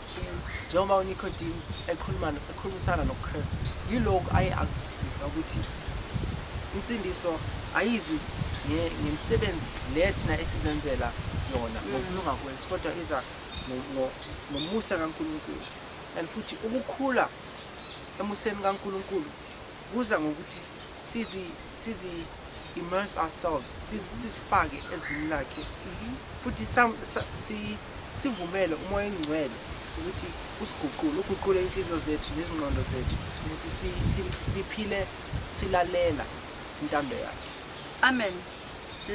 Njengoba uNikodimo ekhulumisana noKristu, yilokhu ayakuzwisisa ukuthi insindiso ayizi ngemsebenzi lethina esizenzela yona ngokulunga kwethu, kodwa iza ngomusa kaNkulunkulu. And futhi ukukhula emuseni kaNkulunkulu kuza ngokuthi sizi immerse ourselves, sizifake ezwini lakhe, futhi sivumele umoya oyingcwele ukuthi uguqule inhliziyo zethu nezingqondo zethu ukuthi siphile silalela intando yakhe. Amen.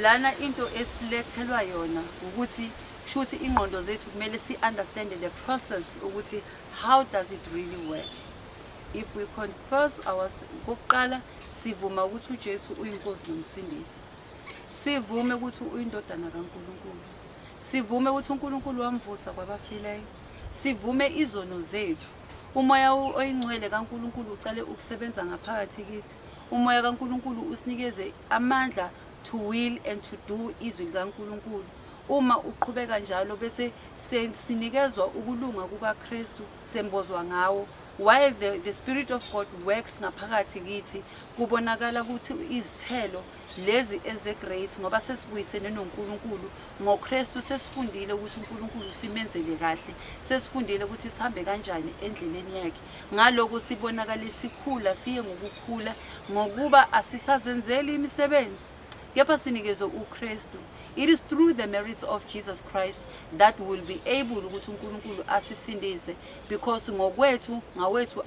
Lana into esilethelwa yona ukuthi shuthi ingqondo zethu kumele understand the process ukuthi how does it really work. If we confess kokuqala sivuma ukuthi uJesu uyinkosi nomsindisi, sivume ukuthi uyindodana kaNkulunkulu, sivume ukuthi uNkulunkulu wamvusa kwabafileyo, sivume izono zethu. Umoya oyingcwele kaNkulunkulu ucale ukusebenza ngaphakathi kithi. Umoya kaNkulunkulu usinikeze amandla to will and to do izwi likaNkulunkulu. Uma uqhubeka njalo bese sinikezwa ukulunga kukaKristu, sembozwa ngawo. While the Spirit of God works ngaphakathi kithi, kubonakala ukuthi izithelo lezi ezegrace ngoba sesibuyisene noNkulunkulu ngoKristu, sesifundile ukuthi uNkulunkulu simenzele kahle, sesifundile ukuthi sihambe kanjani endleleni yakhe. Ngaloko sibonakala sikhula, siye ngokukhula ngokuba asisazenzeli imisebenzi, kepha sinikezwe uKristu. It is through the merits of Jesus Christ that we will be able ukuthi uNkulunkulu asisindise, because ngawethu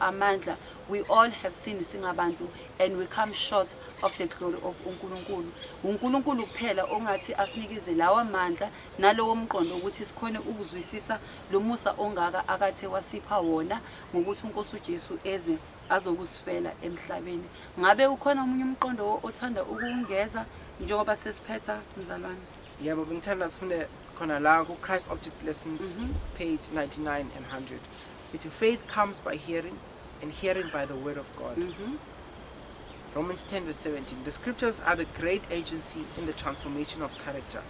amandla we all have sinned singabantu and we come short of the glory of uNkulunkulu. uNkulunkulu kuphela ongathi asinikeze lawa mandla nalowo mqondo ukuthi sikhone ukuzwisisa lo musa ongaka akathe wasipha wona ngokuthi uNkosi uJesu eze azokusifela emhlabeni. Ngabe ukhona umunye umqondo othanda ukungeza njengoba sesiphetha mzalwane? Yebo, bengithanda sifunde khona la ku Christ Object Lessons page 99 and 100. Faith comes by hearing, and hearing by the word of God. Romans 10 verse 17. The scriptures are the great agency in the transformation of character.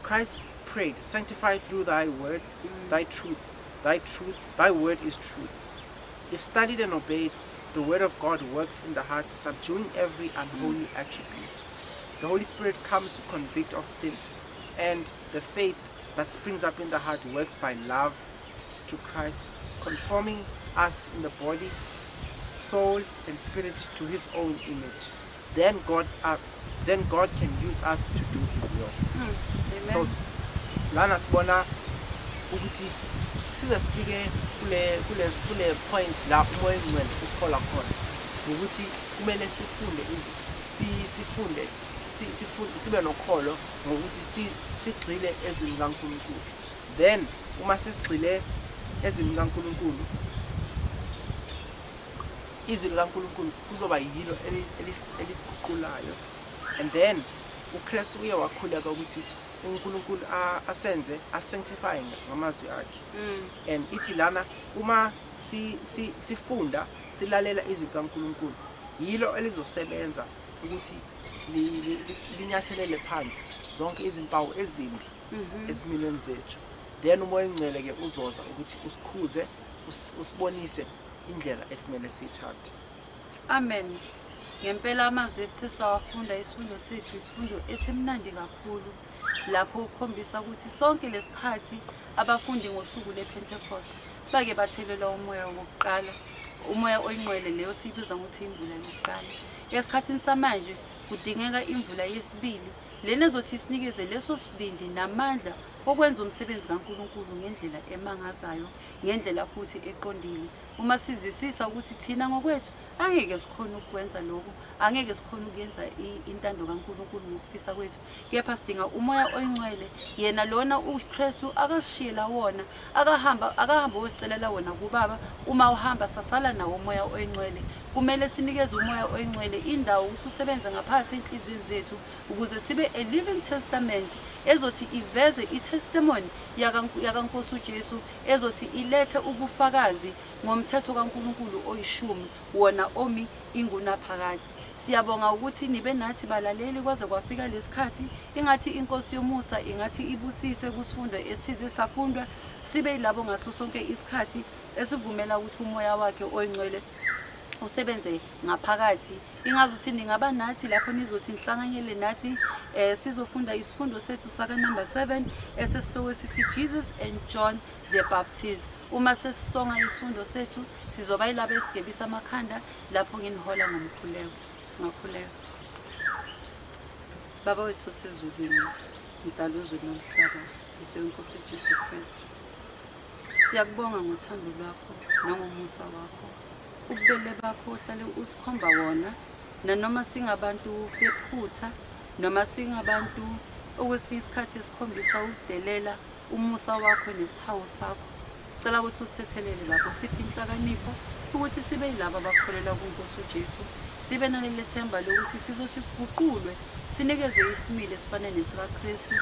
Christ prayed, sanctified through thy word, thy truth, thy word is truth. If studied and obeyed, the word of God works in the heart, subduing every unholy attribute. The Holy Spirit comes to convict of sin, and the faith that springs up in the heart works by love to Christ, conforming us in the body, soul, and spirit to his own image. Then God can use us to do his will. So lana sibona ukuthi size sifike kule point la umoya engcwele usikhola khona ukuthi kumele sifunde sibe nokholo ngokuthi sigxile ezwini kaNkulunkulu. Then uma sesigxile ezwini kaNkulunkulu, izwi likaNkulunkulu kuzoba yilo elisiguqulayo. And then uKristu uye wakhuleka ukuthi uNkulunkulu asenze sanctifying ngamazwi akhe. And ithi lana uma sifunda silalela izwi likaNkulunkulu, yilo elizosebenza ukuthi linyathelele phansi zonke izimpawu ezimbi ezimilweni zethu. Then umoya engcwele ke uzoza ukuthi usikhuze, usibonise indlela esimele siyithathe. Amen. Ngempela amazwi esisawafunda isifundo sethu isifundo esimnandi kakhulu, lapho ukhombisa ukuthi sonke lesikhathi abafundi ngosuku lePentecost bake bathelelwa umoya wokuqala, umoya oyingcwele leyo siyibiza ngokuthi imvula yokuqala. Esikhathini samanje kudingeka imvula yesibili lena ezothi isinikeze leso sibindi namandla okwenza umsebenzi kaNkulunkulu ngendlela emangazayo, ngendlela futhi eqondile. Uma siziswisa ukuthi thina ngokwethu angeke sikhona ukwenza lokho, angeke sikhona ukuyenza intando kaNkulunkulu ngokufisa kwethu, kepha sidinga umoya oyingcwele, yena lona uKristu akasishiyela wona, akahamba wesicelela wona kuBaba. Uma uhamba sasala nawo umoya oyingcwele, kumele sinikeze umoya oyingcwele indawo ukuthi usebenze ngaphansi enhlizweni zethu ukuze sibe a living testament ezothi iveze itestimony yakaNkosi uJesu, ezothi ilethe ubufakazi ngomthetho kaNkulunkulu oyishumi, wona omi ingunaphakade. Siyabonga ukuthi nibe nathi balaleli kwaze kwafika lesikhathi, ingathi inkosi yomusa ingathi ibusise kusifundo esithize safundwa, sibe yilabo ngaso sonke isikhathi esivumela ukuthi umoya wakhe oyingcwele usebenze ngaphakathi. Ingazuthi ningaba nathi lapho nizothi nihlanganyele nathi sizofunda isifundo sethu saka number 7 esesihloko sithi Jesus and John the Baptist. Uma sesisonga isifundo sethu sizoba yilabo esigebisa amakhanda lapho nginihola ngomkhuleko. Singakhuleka. Baba wethu osezulwini, mdali wezulu nomhlaba, Yiso iNkosi Jesu Kristu, siyakubonga ngothando lwakho nangomusa wakho. Ububele bakho uhlale usikhomba wona, nanoma singabantu bephutha, noma singabantu okwesinye isikhathi esikhombisa ukudelela umusa wakho nesihawu sakho. Sicela ukuthi usithethelele lapho, siphe inhlakanipho ukuthi sibe yilabo abakholelwa kuNkosi uJesu, sibe naleli themba lokuthi sizothi siguqulwe, sinikezwe isimilo esifana nesikaKristu.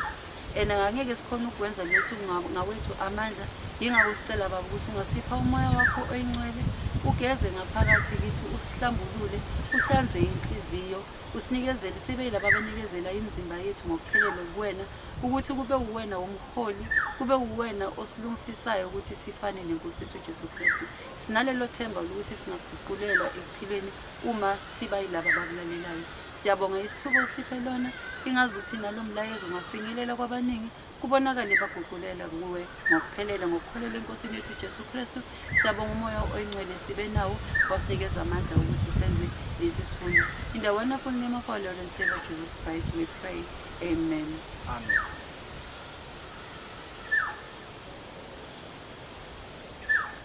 Angeke sikhona ukwenza lethu ngawethu amandla, yingakho sicela Baba ukuthi ungasipha umoya wakho oyingcwele, ugeze ngaphakathi kithi, usihlambulule, uhlanze inhliziyo, usinikezele sibe yilabo abanikezela imizimba yethu ngokuphelele kuwena, ukuthi kube uwena umholi, kube uwena osilungisisayo ukuthi sifane neNkosi yethu Jesu Kristu. Sinalelo themba ukuthi singaguqulelwa ekuphileni uma siba yilabo abakulalelayo. Siyabonga isithubo osiphe lona, ingazuthi nalo mlayezo ungafinyelela kwabaningi, kubonakale baguqulela kuwe ngokuphelele ngokukholela eNkosini yethu Jesu Kristu. Siyabonga umoya oyingcwele sibe nawo wasinikeza amandla ukuthi senze lesi sifundo. In the wonderful name of our Lord and Savior Jesus Christ we pray. Amen. Amen.